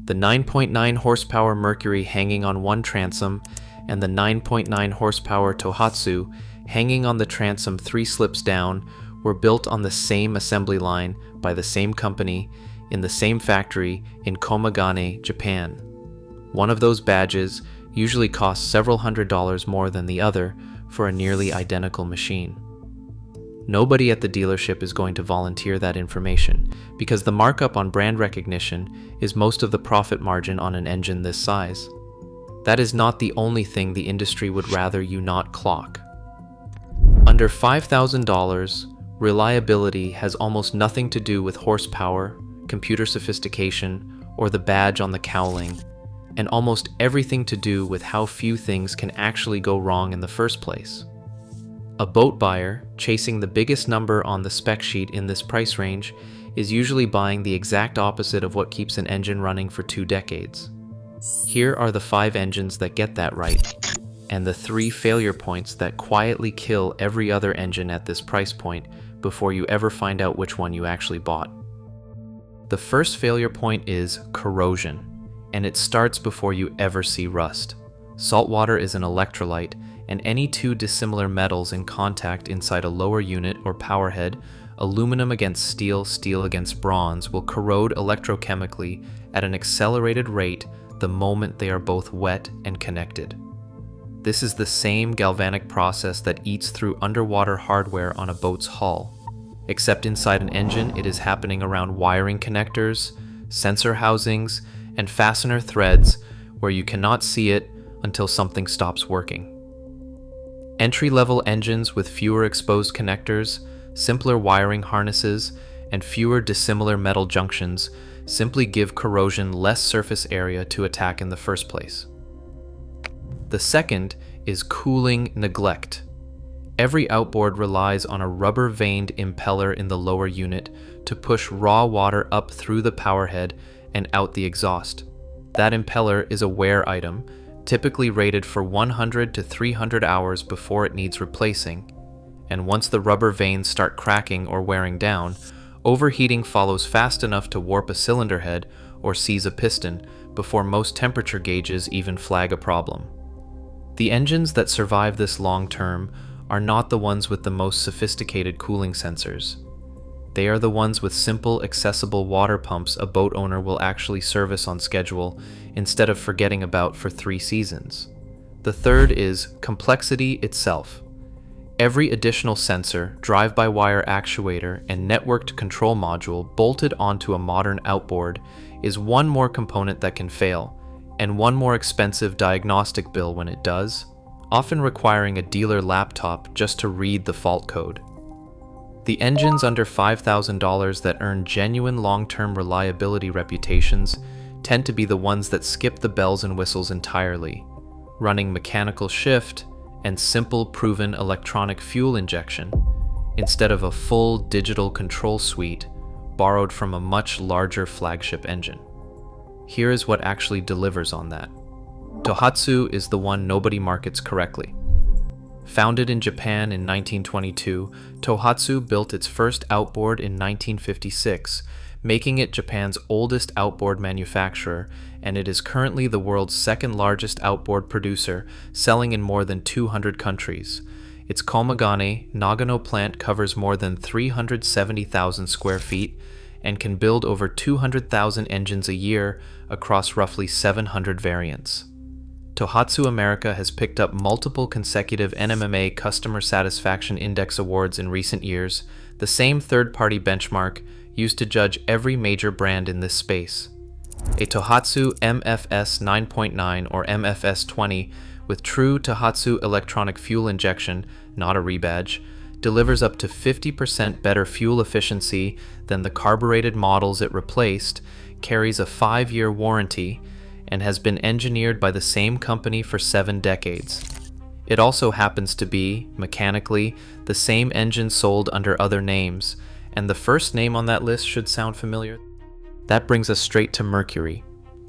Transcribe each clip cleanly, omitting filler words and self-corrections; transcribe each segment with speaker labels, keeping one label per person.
Speaker 1: the 9.9 horsepower Mercury hanging on one transom, and the 9.9 horsepower Tohatsu hanging on the transom 3 slips down were built on the same assembly line by the same company in the same factory in Komagane, Japan. One of those badges usually costs several $100s more than the other for a nearly identical machine. Nobody at the dealership is going to volunteer that information because the markup on brand recognition is most of the profit margin on an engine this size. That is not the only thing the industry would rather you not clock. Under $5,000, reliability has almost nothing to do with horsepower, computer sophistication, or the badge on the cowling, and almost everything to do with how few things can actually go wrong in the first place. A boat buyer, chasing the biggest number on the spec sheet in this price range, is usually buying the exact opposite of what keeps an engine running for 2 decades. Here are the 5 engines that get that right, and the 3 failure points that quietly kill every other engine at this price point before you ever find out which one you actually bought. The first failure point is corrosion, and it starts before you ever see rust. Salt water is an electrolyte, and any 2 dissimilar metals in contact inside a lower unit or power head, aluminum against steel, steel against bronze, will corrode electrochemically at an accelerated rate the moment they are both wet and connected. This is the same galvanic process that eats through underwater hardware on a boat's hull, except inside an engine it is happening around wiring connectors, sensor housings, and fastener threads where you cannot see it until something stops working. Entry-level engines with fewer exposed connectors, simpler wiring harnesses, and fewer dissimilar metal junctions simply give corrosion less surface area to attack in the first place. The second is cooling neglect. Every outboard relies on a rubber-veined impeller in the lower unit to push raw water up through the power head and out the exhaust. That impeller is a wear item, typically rated for 100 to 300 hours before it needs replacing, and once the rubber vanes start cracking or wearing down, overheating follows fast enough to warp a cylinder head or seize a piston before most temperature gauges even flag a problem. The engines that survive this long term are not the ones with the most sophisticated cooling sensors. They are the ones with simple, accessible water pumps a boat owner will actually service on schedule instead of forgetting about for 3 seasons. The third is complexity itself. Every additional sensor, drive-by-wire actuator, and networked control module bolted onto a modern outboard is one more component that can fail, and one more expensive diagnostic bill when it does, often requiring a dealer laptop just to read the fault code. The engines under $5,000 that earn genuine long-term reliability reputations tend to be the ones that skip the bells and whistles entirely, running mechanical shift and simple proven electronic fuel injection instead of a full digital control suite borrowed from a much larger flagship engine. Here is what actually delivers on that. Tohatsu is the one nobody markets correctly. Founded in Japan in 1922, Tohatsu built its first outboard in 1956, making it Japan's oldest outboard manufacturer, and it is currently the world's 2nd largest outboard producer, selling in more than 200 countries. Its Komagane, Nagano plant covers more than 370,000 square feet and can build over 200,000 engines a year across roughly 700 variants. Tohatsu America has picked up multiple consecutive NMMA Customer Satisfaction Index awards in recent years, the same third-party benchmark used to judge every major brand in this space. A Tohatsu MFS 9.9 or MFS 20 with true Tohatsu electronic fuel injection, not a rebadge, delivers up to 50% better fuel efficiency than the carbureted models it replaced, carries a 5-year warranty, and has been engineered by the same company for 7 decades. It also happens to be, mechanically, the same engine sold under other names, and the first name on that list should sound familiar. That brings us straight to Mercury.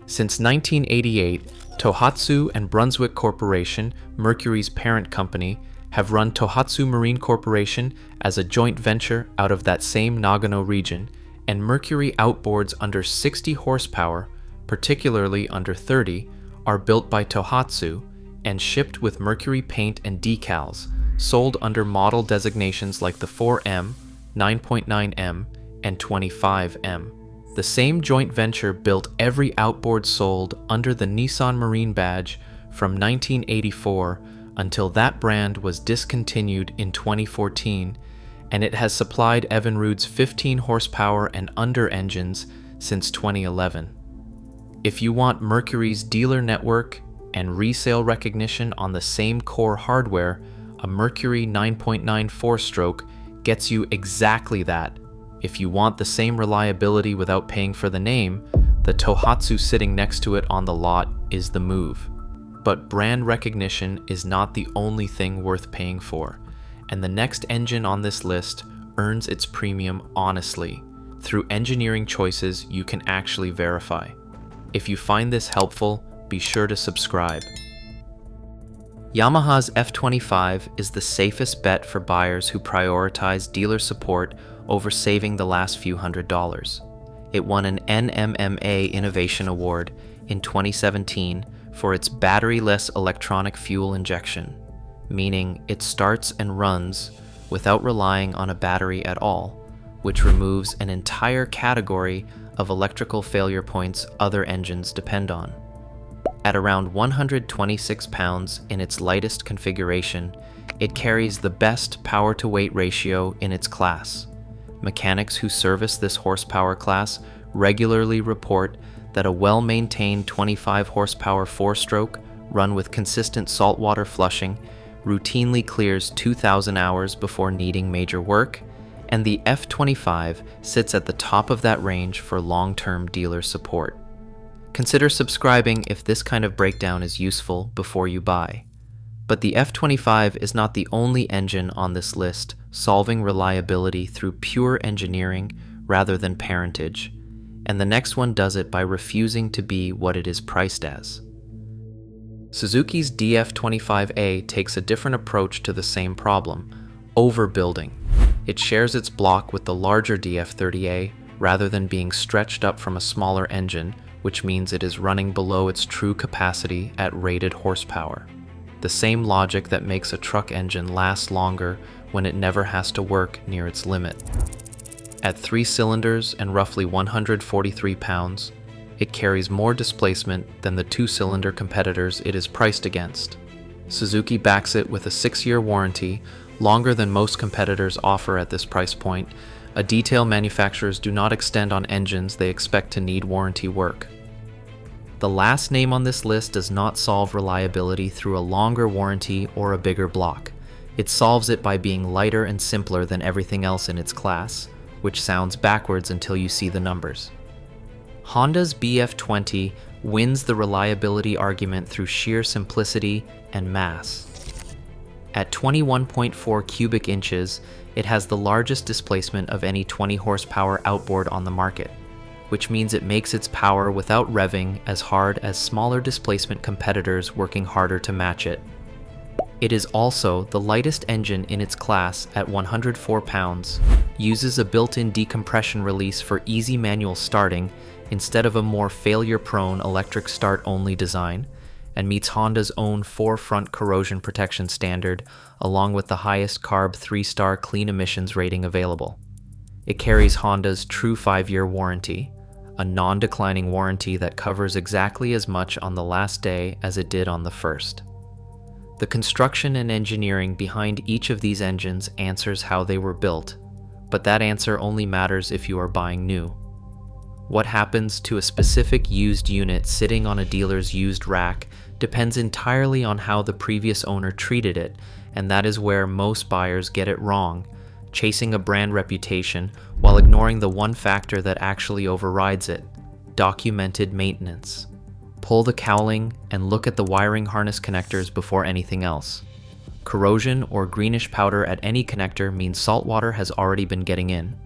Speaker 1: Since 1988, Tohatsu and Brunswick Corporation, Mercury's parent company, have run Tohatsu Marine Corporation as a joint venture out of that same Nagano region, and Mercury outboards under 60 horsepower particularly under 30, are built by Tohatsu and shipped with Mercury paint and decals, sold under model designations like the 4M, 9.9M, and 25M. The same joint venture built every outboard sold under the Nissan Marine badge from 1984 until that brand was discontinued in 2014, and it has supplied Evinrude's 15 horsepower and under engines since 2011. If you want Mercury's dealer network and resale recognition on the same core hardware, a Mercury 9.9 4-stroke gets you exactly that. If you want the same reliability without paying for the name, the Tohatsu sitting next to it on the lot is the move. But brand recognition is not the only thing worth paying for, and the next engine on this list earns its premium honestly, through engineering choices you can actually verify. If you find this helpful, be sure to subscribe. Yamaha's F25 is the safest bet for buyers who prioritize dealer support over saving the last few $100s. It won an NMMA Innovation Award in 2017 for its battery-less electronic fuel injection, meaning it starts and runs without relying on a battery at all, which removes an entire category of electrical failure points other engines depend on. At around 126 pounds in its lightest configuration, it carries the best power-to-weight ratio in its class. Mechanics who service this horsepower class regularly report that a well-maintained 25 horsepower 4-stroke run with consistent saltwater flushing routinely clears 2,000 hours before needing major work, and the F25 sits at the top of that range for long-term dealer support. Consider subscribing if this kind of breakdown is useful before you buy. But the F25 is not the only engine on this list solving reliability through pure engineering rather than parentage, and the next one does it by refusing to be what it is priced as. Suzuki's DF25A takes a different approach to the same problem, overbuilding. It shares its block with the larger DF30A rather than being stretched up from a smaller engine, which means it is running below its true capacity at rated horsepower. The same logic that makes a truck engine last longer when it never has to work near its limit. At 3 cylinders and roughly 143 pounds, it carries more displacement than the 2-cylinder competitors it is priced against. Suzuki backs it with a 6-year warranty, longer than most competitors offer at this price point, a detail manufacturers do not extend on engines they expect to need warranty work. The last name on this list does not solve reliability through a longer warranty or a bigger block. It solves it by being lighter and simpler than everything else in its class, which sounds backwards until you see the numbers. Honda's BF20 wins the reliability argument through sheer simplicity and mass. At 21.4 cubic inches, it has the largest displacement of any 20 horsepower outboard on the market, which means it makes its power without revving as hard as smaller displacement competitors working harder to match it. It is also the lightest engine in its class at 104 pounds, uses a built-in decompression release for easy manual starting instead of a more failure-prone electric start-only design, and meets Honda's own 4-front corrosion protection standard along with the highest CARB 3-star clean emissions rating available. It carries Honda's true 5-year warranty, a non-declining warranty that covers exactly as much on the last day as it did on the first. The construction and engineering behind each of these engines answers how they were built, but that answer only matters if you are buying new. What happens to a specific used unit sitting on a dealer's used rack depends entirely on how the previous owner treated it, and that is where most buyers get it wrong, chasing a brand reputation while ignoring the one factor that actually overrides it: documented maintenance. Pull the cowling and look at the wiring harness connectors before anything else. Corrosion or greenish powder at any connector means salt water has already been getting in.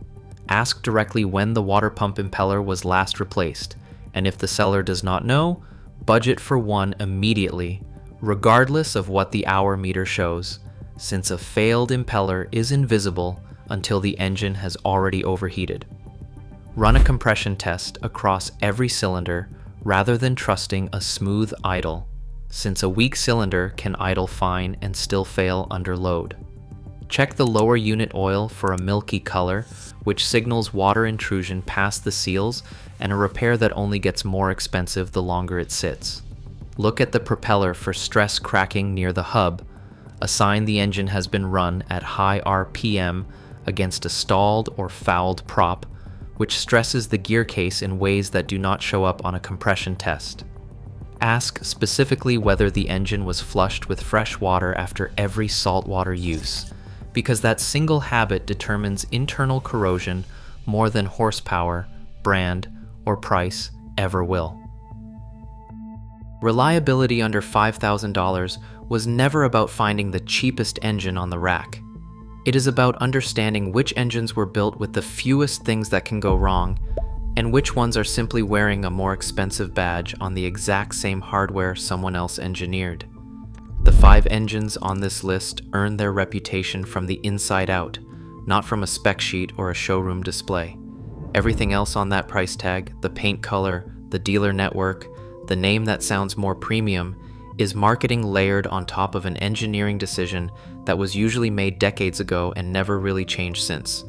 Speaker 1: Ask directly when the water pump impeller was last replaced, and if the seller does not know, budget for one immediately, regardless of what the hour meter shows, since a failed impeller is invisible until the engine has already overheated. Run a compression test across every cylinder, rather than trusting a smooth idle, since a weak cylinder can idle fine and still fail under load. Check the lower unit oil for a milky color, which signals water intrusion past the seals and a repair that only gets more expensive the longer it sits. Look at the propeller for stress cracking near the hub, a sign the engine has been run at high RPM against a stalled or fouled prop, which stresses the gear case in ways that do not show up on a compression test. Ask specifically whether the engine was flushed with fresh water after every saltwater use, because that single habit determines internal corrosion more than horsepower, brand, or price ever will. Reliability under $5,000 was never about finding the cheapest engine on the rack. It is about understanding which engines were built with the fewest things that can go wrong, and which ones are simply wearing a more expensive badge on the exact same hardware someone else engineered. The 5 engines on this list earn their reputation from the inside out, not from a spec sheet or a showroom display. Everything else on that price tag, the paint color, the dealer network, the name that sounds more premium, is marketing layered on top of an engineering decision that was usually made decades ago and never really changed since.